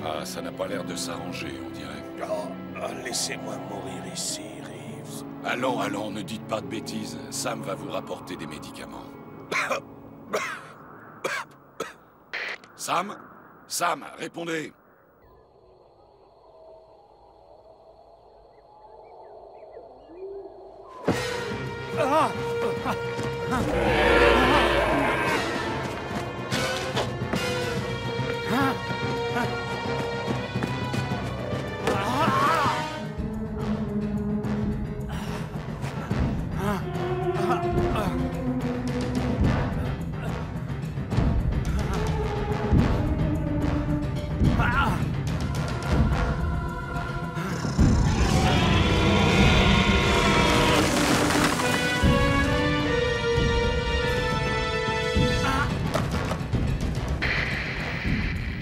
Ah, ça n'a pas l'air de s'arranger, on dirait. Oh, laissez-moi mourir ici, Reeves. Allons, allons, ne dites pas de bêtises. Sam va vous rapporter des médicaments. Sam? Sam, répondez!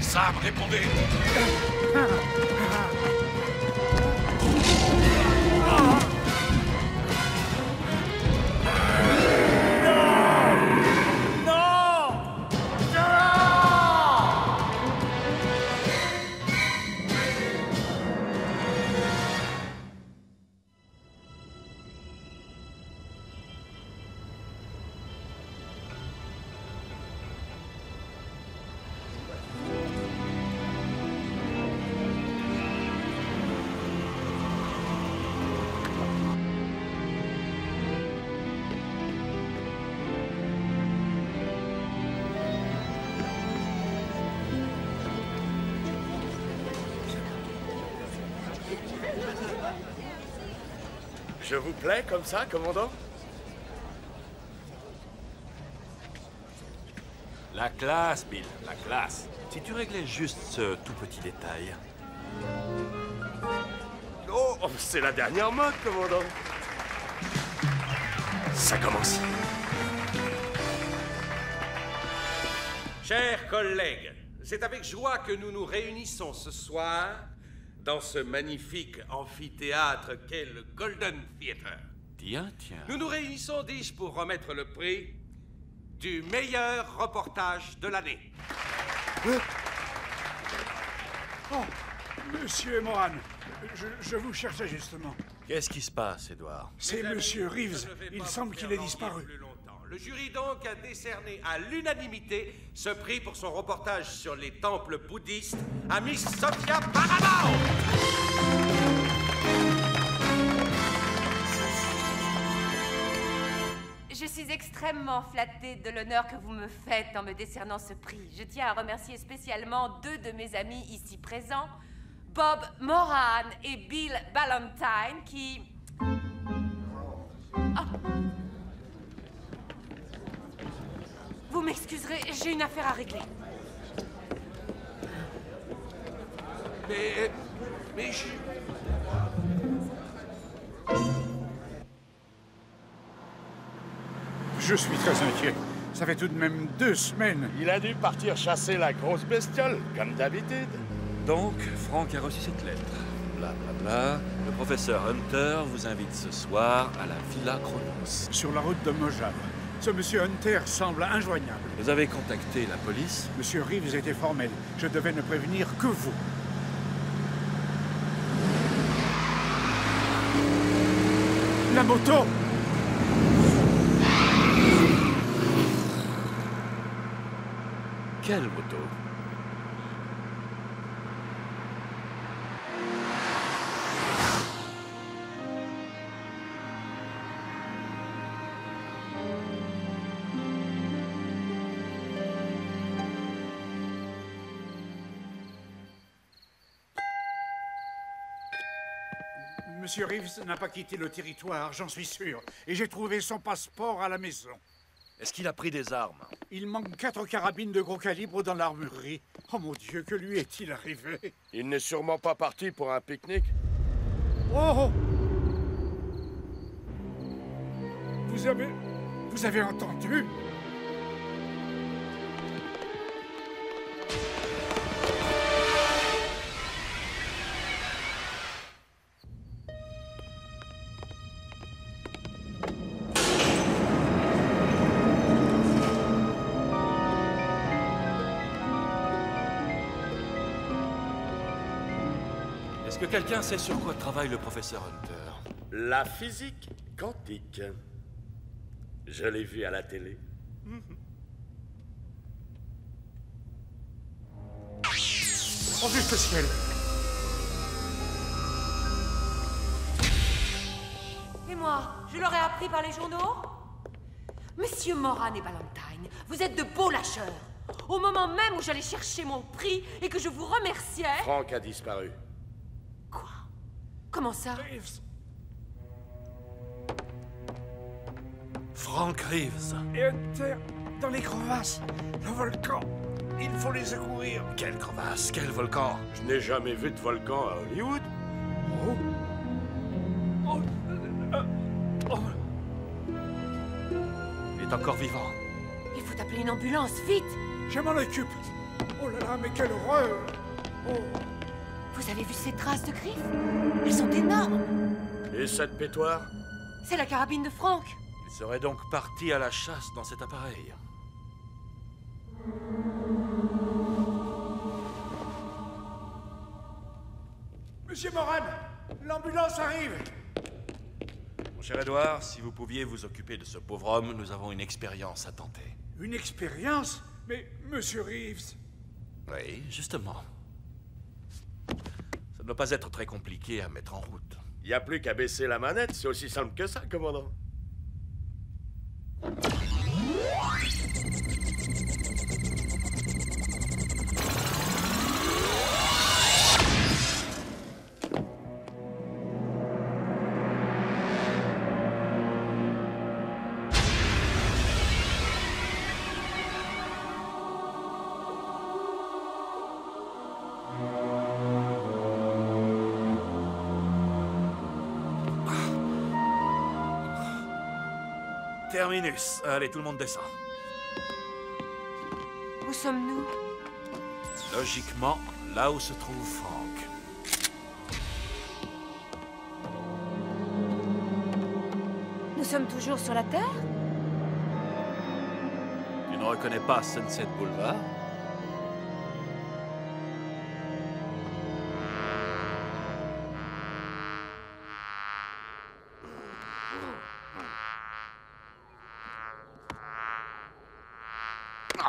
Sam, répondez! Je vous plais comme ça, commandant? La classe, Bill, la classe. Si tu réglais juste ce tout petit détail. Oh, c'est la dernière mode, commandant. Ça commence. Chers collègues, c'est avec joie que nous nous réunissons ce soir dans ce magnifique amphithéâtre qu'est le Golden Theatre. Tiens. Nous nous réunissons, dis-je, pour remettre le prix du meilleur reportage de l'année. Oh, Monsieur Moran, je vous cherchais justement. Qu'est-ce qui se passe, Edward? C'est Monsieur Reeves. Il semble qu'il ait disparu. Le jury donc a décerné à l'unanimité ce prix pour son reportage sur les temples bouddhistes à Miss Sophia Paramount. Je suis extrêmement flattée de l'honneur que vous me faites en me décernant ce prix. Je tiens à remercier spécialement deux de mes amis ici présents, Bob Moran et Bill Ballantine, qui... Oh. Vous m'excuserez, j'ai une affaire à régler. Mais Je suis très inquiet. Ça fait tout de même 2 semaines. Il a dû partir chasser la grosse bestiole, comme d'habitude. Donc, Frank a reçu cette lettre. Blablabla. Le professeur Hunter vous invite ce soir à la Villa Kronos. Sur la route de Mojave. Ce monsieur Hunter semble injoignable. Vous avez contacté la police? Monsieur Reeves était formel. Je devais ne prévenir que vous. La moto! Quelle moto? Monsieur Reeves n'a pas quitté le territoire, j'en suis sûr. Et j'ai trouvé son passeport à la maison. Est-ce qu'il a pris des armes? Il manque 4 carabines de gros calibre dans l'armurerie. Oh mon Dieu, que lui est-il arrivé? Il n'est sûrement pas parti pour un pique-nique. Oh! Vous avez entendu? Est-ce que quelqu'un sait sur quoi travaille le professeur Hunter? La physique quantique. Je l'ai vu à la télé. Oh, juste le ciel! Et moi, je l'aurais appris par les journaux? Monsieur Moran et Ballantyne, vous êtes de beaux lâcheurs. Au moment même où j'allais chercher mon prix et que je vous remerciais... Frank a disparu. Quoi? Comment ça? Reeves Frank Reeves. et Hunter dans les crevasses. Le volcan. Il faut les secourir. Quelle crevasse, quel volcan! Je n'ai jamais vu de volcan à Hollywood. Oh. Oh. Oh. Il est encore vivant. Il faut appeler une ambulance, vite! Je m'en occupe. Oh là là, mais quelle horreur! Oh. Vous avez vu ces traces de griffes? Elles sont énormes! Et cette pétoire? C'est la carabine de Frank! Il serait donc parti à la chasse dans cet appareil. Monsieur Moran, l'ambulance arrive. Mon cher Edward, si vous pouviez vous occuper de ce pauvre homme, nous avons une expérience à tenter. Une expérience? Mais, monsieur Reeves... Oui, justement. Ça ne doit pas être très compliqué à mettre en route. Il n'y a plus qu'à baisser la manette, c'est aussi simple que ça, commandant. Terminus. Allez, tout le monde descend. Où sommes-nous? Logiquement, là où se trouve Frank. Nous sommes toujours sur la Terre? Tu ne reconnais pas Sunset Boulevard?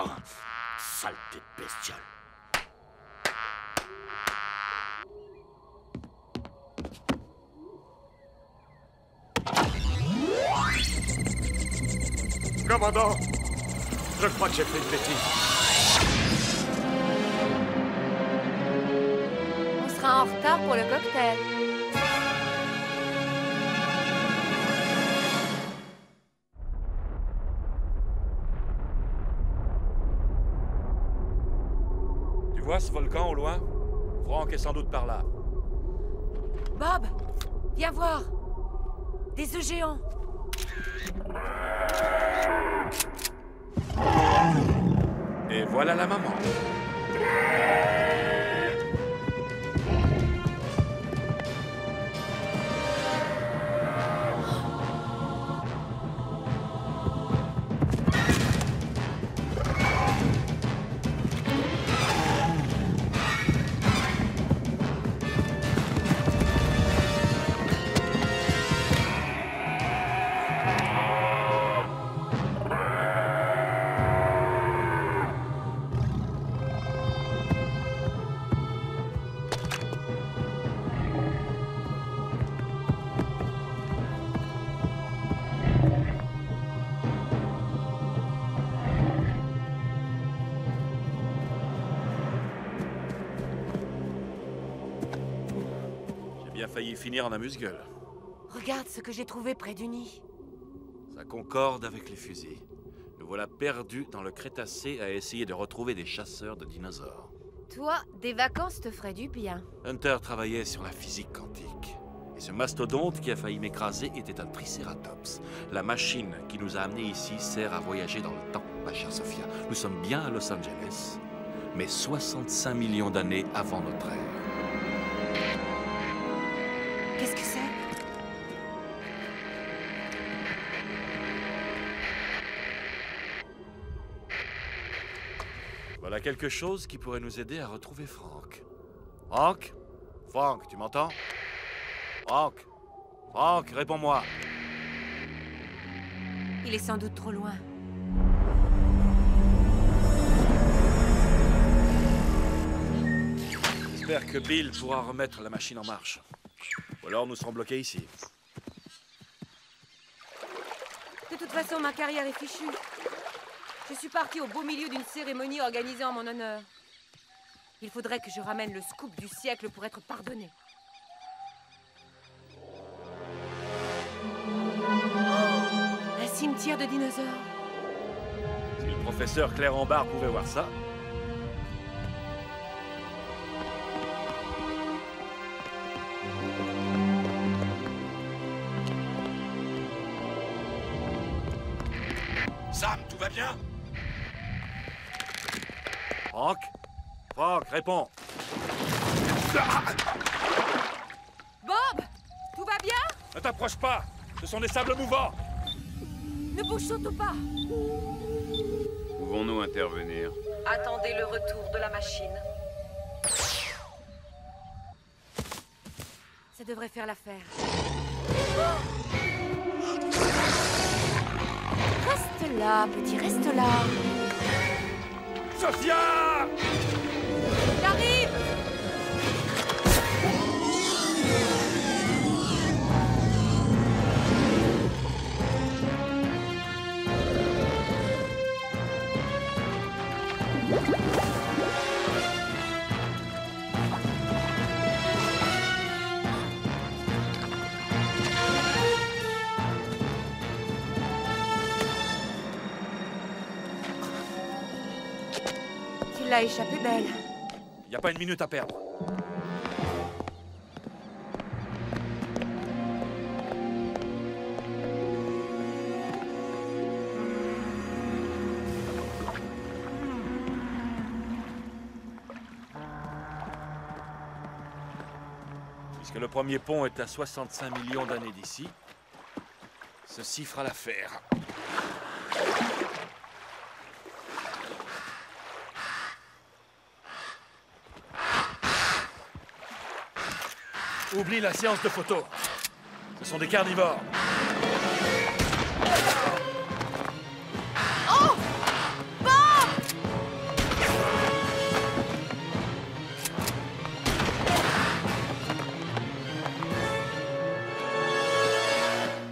Oh, saleté de bestiole. Commandant, je crois que j'ai fait une bêtise. On sera en retard pour le cocktail. Tu vois ce volcan au loin? Frank est sans doute par là. Bob, viens voir. Des œufs géants. voilà la maman. J'ai bien failli finir en amuse-gueule. Regarde ce que j'ai trouvé près du nid. Ça concorde avec les fusils. Nous voilà perdus dans le Crétacé à essayer de retrouver des chasseurs de dinosaures. Toi, des vacances te feraient du bien. Hunter travaillait sur la physique quantique. Et ce mastodonte qui a failli m'écraser était un tricératops. La machine qui nous a amenés ici sert à voyager dans le temps, ma chère Sophia. Nous sommes bien à Los Angeles, mais 65 millions d'années avant notre ère. Qu'est-ce que c'est? Voilà quelque chose qui pourrait nous aider à retrouver Frank. Frank? Frank, tu m'entends? Frank? Frank, réponds-moi. Il est sans doute trop loin. J'espère que Bill pourra remettre la machine en marche. Ou alors nous serons bloqués ici. De toute façon, ma carrière est fichue. Je suis partie au beau milieu d'une cérémonie organisée en mon honneur. Il faudrait que je ramène le scoop du siècle pour être pardonnée. Oh, un cimetière de dinosaures. Si le professeur Claire Ambar pouvait voir ça. Sam, tout va bien? Frank? Frank, réponds. Bob! Tout va bien? Ne t'approche pas! Ce sont des sables mouvants! Ne bouge surtout pas! Pouvons-nous intervenir? Attendez le retour de la machine. Ça devrait faire l'affaire. Reste là, petit, reste là. Sophia! J'arrive! Tu l'as échappé belle. Il n'y a pas une minute à perdre. Puisque le premier pont est à 65 millions d'années d'ici, ceci fera l'affaire. Oublie la séance de photo. Ce sont des carnivores. Oh! Bob!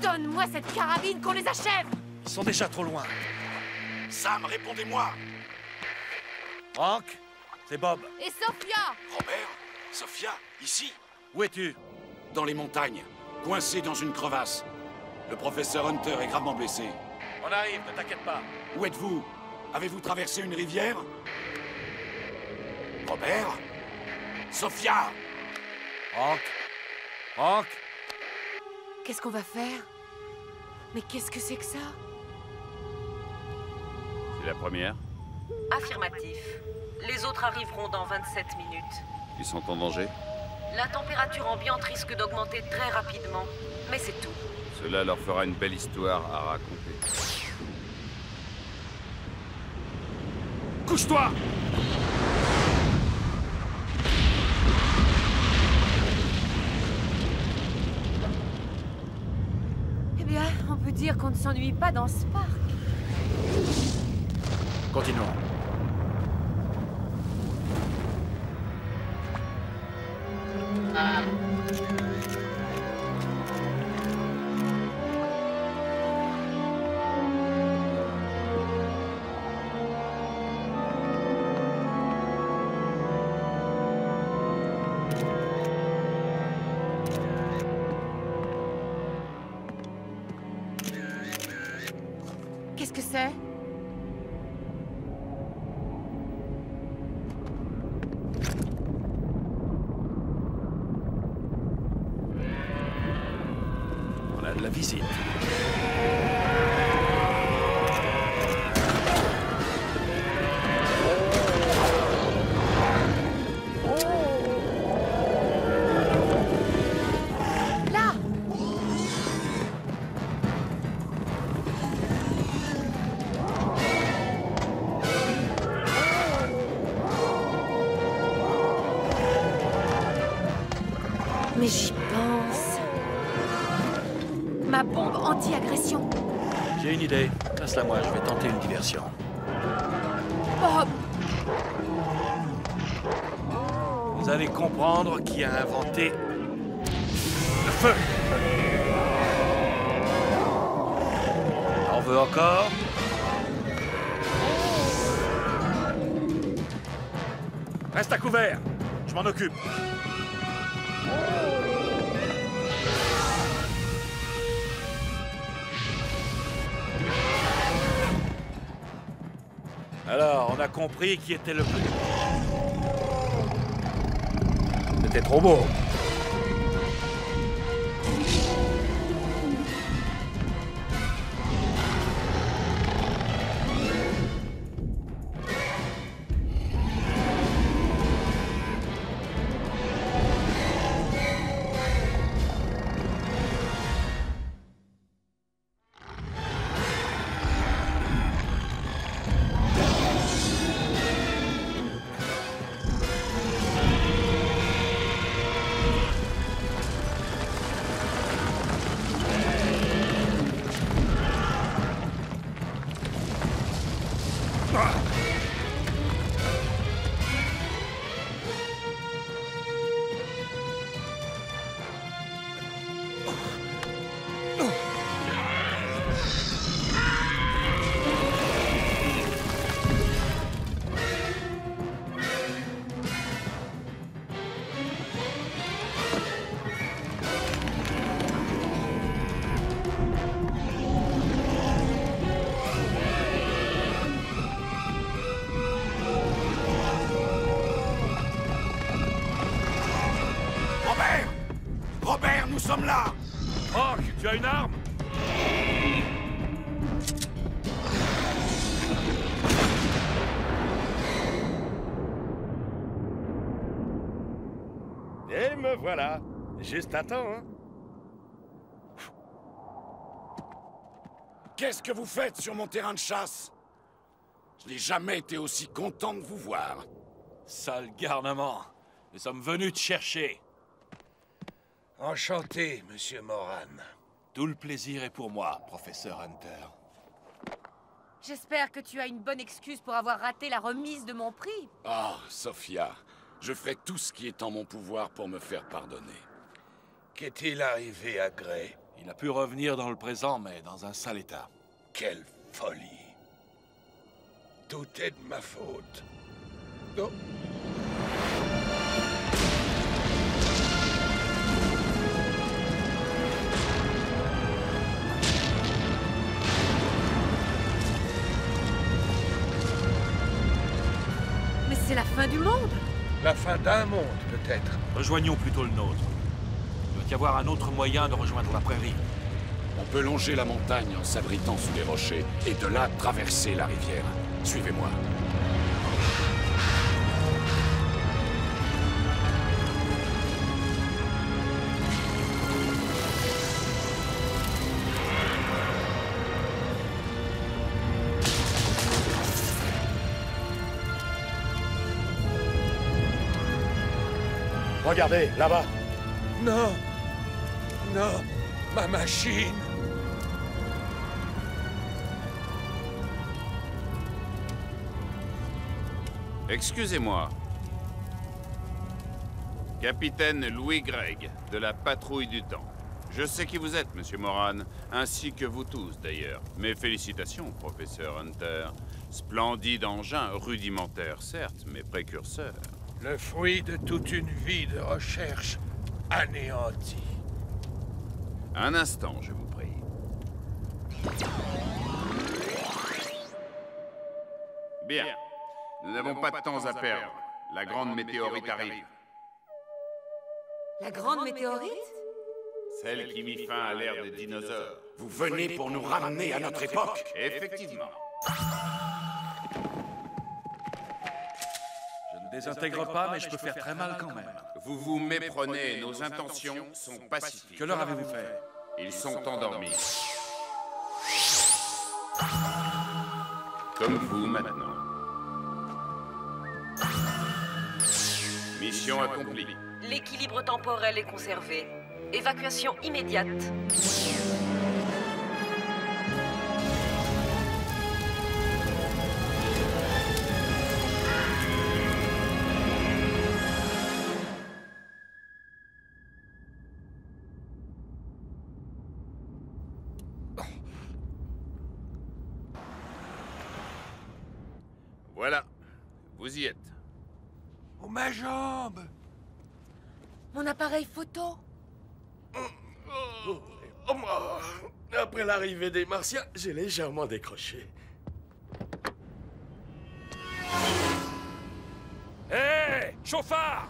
Donne-moi cette carabine qu'on les achève! Ils sont déjà trop loin. Sam, répondez-moi! Frank, c'est Bob. Et Sophia! Robert? Sophia? Ici? Où es-tu? Dans les montagnes, coincé dans une crevasse. Le professeur Hunter est gravement blessé. On arrive, ne t'inquiète pas. Où êtes-vous? Avez-vous traversé une rivière? Robert? Sophia? Frank? Frank? Qu'est-ce qu'on va faire? Mais qu'est-ce que c'est que ça? C'est la première? Affirmatif. Les autres arriveront dans 27 minutes. Ils sont en danger? La température ambiante risque d'augmenter très rapidement, mais c'est tout. Cela leur fera une belle histoire à raconter. Couche-toi! Eh bien, on peut dire qu'on ne s'ennuie pas dans ce parc. Continuons. Qu'est-ce que c'est? On a de la visite. Là! Mais j'y pense. Ma bombe anti-agression. J'ai une idée. Passe-la moi, je vais tenter une diversion. Bob! Vous allez comprendre qui a inventé le feu. On veut encore? Reste à couvert. Je m'en occupe. Alors, on a compris qui était le plus. C'était trop beau. Robert, nous sommes là! Rock, tu as une arme? Et me voilà. Juste à temps, hein? Qu'est-ce que vous faites sur mon terrain de chasse? Je n'ai jamais été aussi content de vous voir. Sale garnement. Nous sommes venus te chercher. Enchanté, Monsieur Moran. Tout le plaisir est pour moi, professeur Hunter. J'espère que tu as une bonne excuse pour avoir raté la remise de mon prix. Oh, Sophia, je ferai tout ce qui est en mon pouvoir pour me faire pardonner. Qu'est-il arrivé à Gray? Il a pu revenir dans le présent, mais dans un sale état. Quelle folie! Tout est de ma faute. Oh. Mais c'est la fin du monde. La fin d'un monde, peut-être. Rejoignons plutôt le nôtre. Il doit y avoir un autre moyen de rejoindre la prairie. On peut longer la montagne en s'abritant sous les rochers et de là traverser la rivière. Suivez-moi. Regardez, là-bas. Non! Non! Ma machine! Excusez-moi. Capitaine Louis Gregg, de la Patrouille du Temps. Je sais qui vous êtes, Monsieur Moran, ainsi que vous tous, d'ailleurs. Mes félicitations, Professeur Hunter. Splendide engin, rudimentaire, certes, mais précurseur. Le fruit de toute une vie de recherche anéantie. Un instant, je vous prie. Bien. Nous n'avons pas de temps à perdre. La grande météorite arrive. La grande météorite? Celle qui mit fin à l'ère des dinosaures. Vous venez pour nous ramener à notre époque? Effectivement. Je ne désintègre pas, mais je peux faire très mal quand même. Vous vous méprenez, nos intentions sont pacifiques. Que leur avez-vous fait? Ils sont endormis. Comme vous maintenant. Mission accomplie. L'équilibre temporel est conservé. Évacuation immédiate. Voilà, vous y êtes. Oh, ma jambe! Mon appareil photo? Après l'arrivée des Martiens, j'ai légèrement décroché. Hé! Chauffard!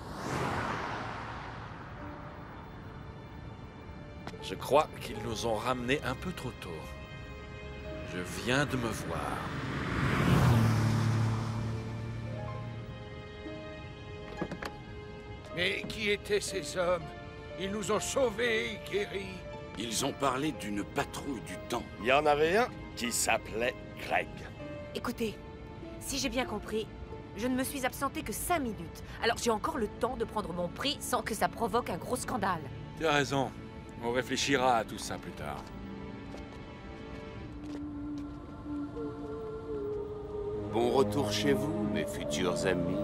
Je crois qu'ils nous ont ramenés un peu trop tôt. Je viens de me voir. Mais qui étaient ces hommes? Ils nous ont sauvés, guéris. Ils ont parlé d'une patrouille du temps. Il y en avait un qui s'appelait Greg. Écoutez, si j'ai bien compris, je ne me suis absentée que 5 minutes. Alors j'ai encore le temps de prendre mon prix sans que ça provoque un gros scandale. Tu as raison. On réfléchira à tout ça plus tard. Bon retour chez vous, mes futurs amis.